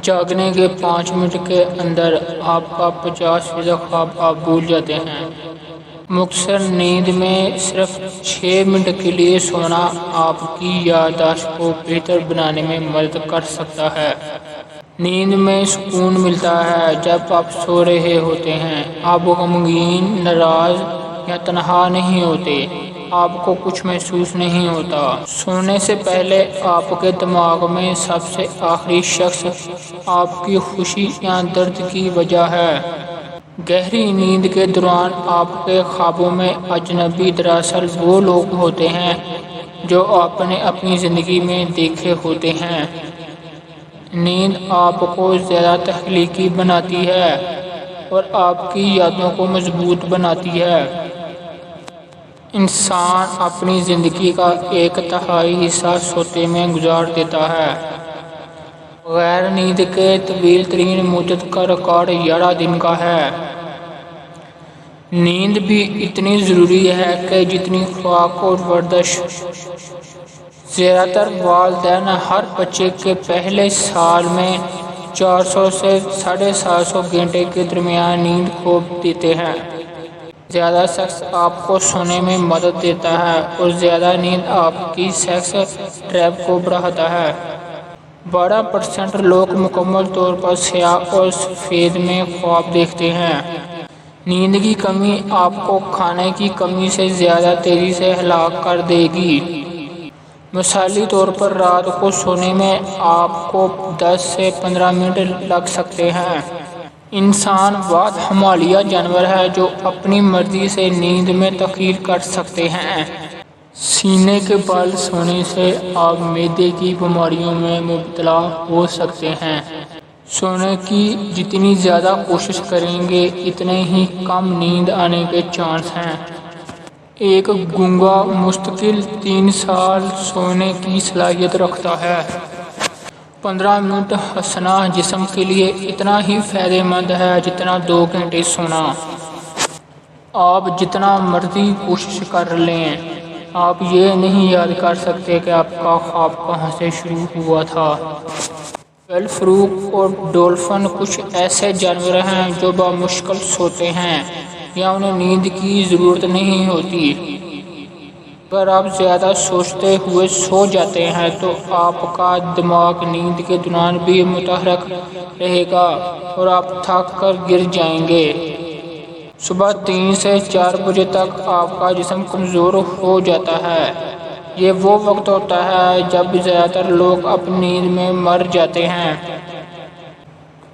جاگنے کے 5 منٹ کے اندر آپ کا 50% خواب آپ بھول جاتے ہیں۔ مختصر نیند میں صرف 6 منٹ کے لیے سونا آپ کی یادداشت کو بہتر بنانے میں مدد کر سکتا ہے۔ نیند میں سکون ملتا ہے جب آپ سو رہے ہوتے ہیں۔ آپ غمگین، ناراض یا تنہا نہیں ہوتے۔ آپ کو کچھ محسوس نہیں ہوتا۔ سونے سے پہلے آپ کے دماغ میں سب سے آخری شخص آپ کی خوشی یا درد کی وجہ ہے۔ گہری نیند کے دوران آپ کے خوابوں میں اجنبی دراصل وہ لوگ ہوتے ہیں جو آپ نے اپنی زندگی میں دیکھے ہوتے ہیں۔ نیند آپ کو زیادہ تخلیقی بناتی ہے اور آپ کی یادوں کو مضبوط بناتی ہے۔ انسان اپنی زندگی کا 1/3 حصہ سوتے میں گزار دیتا ہے۔ غیر نیند کے طویل ترین مدت کا ریکارڈ 11 دن کا ہے۔ نیند بھی اتنی ضروری ہے کہ جتنی خوراک اور ورزش۔ زیادہ تر والدین ہر بچے کے پہلے سال میں 400 سے 750 گھنٹے کے درمیان نیند کو دیتے ہیں۔ زیادہ سیکس آپ کو سونے میں مدد دیتا ہے اور زیادہ نیند آپ کی سیکس ڈرائیو کو بڑھاتا ہے۔ 12% لوگ مکمل طور پر سیاہ اور سفید میں خواب دیکھتے ہیں۔ نیند کی کمی آپ کو کھانے کی کمی سے زیادہ تیزی سے ہلاک کر دے گی۔ مثالی طور پر رات کو سونے میں آپ کو 10 سے 15 منٹ لگ سکتے ہیں۔ انسان واحد حمالیہ جانور ہے جو اپنی مرضی سے نیند میں تاخیر کر سکتے ہیں۔ سینے کے بل سونے سے آپ معدے کی بیماریوں میں مبتلا ہو سکتے ہیں۔ سونے کی جتنی زیادہ کوشش کریں گے اتنے ہی کم نیند آنے کے چانس ہیں۔ ایک گونگا مستقل 3 سال سونے کی صلاحیت رکھتا ہے۔ 15 منٹ ہنسنا جسم کے لیے اتنا ہی فائدہ مند ہے جتنا 2 گھنٹے سونا۔ آپ جتنا مرضی کوشش کر لیں، آپ یہ نہیں یاد کر سکتے کہ آپ کا خواب کہاں سے شروع ہوا تھا۔ بلفروک اور ڈولفن کچھ ایسے جانور ہیں جو بامشکل سوتے ہیں یا انہیں نیند کی ضرورت نہیں ہوتی۔ اگر آپ زیادہ سوچتے ہوئے سو جاتے ہیں تو آپ کا دماغ نیند کے دوران بھی متحرک رہے گا اور آپ تھک کر گر جائیں گے۔ صبح 3 سے 4 بجے تک آپ کا جسم کمزور ہو جاتا ہے۔ یہ وہ وقت ہوتا ہے جب زیادہ تر لوگ اپنی نیند میں مر جاتے ہیں۔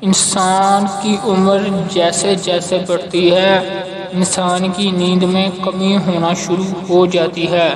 انسان کی عمر جیسے جیسے بڑھتی ہے، انسان کی نیند میں کمی ہونا شروع ہو جاتی ہے۔